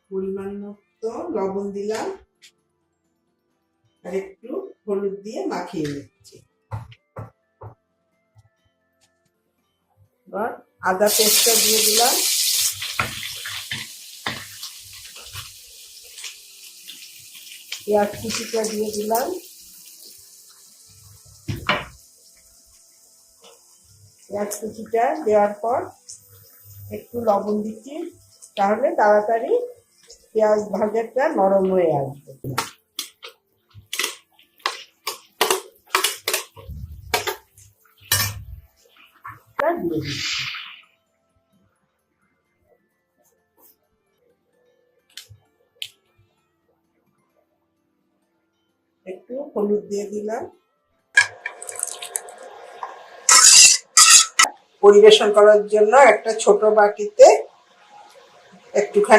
পরিমাণ মতো লবণ দিলাম আর একটু হলুদ দিয়ে মাখিয়ে নিচ্ছি। এবার আদা পেস্টটা দিয়ে দিলাম, পেঁয়াজ কুচিটা দিয়ে দিলাম, পেঁয়াজ কুচিটা দেওয়ার পর একটু লবণ দিচ্ছি, তাহলে তাড়াতাড়ি পেঁয়াজ ভাজাটা নরম হয়ে আসবে। দিয়ে দিচ্ছি, একটু হলুদ দিয়ে দিলাম। পরিবেশন করার জন্য একটা ছোট বাটিতে একটুখানি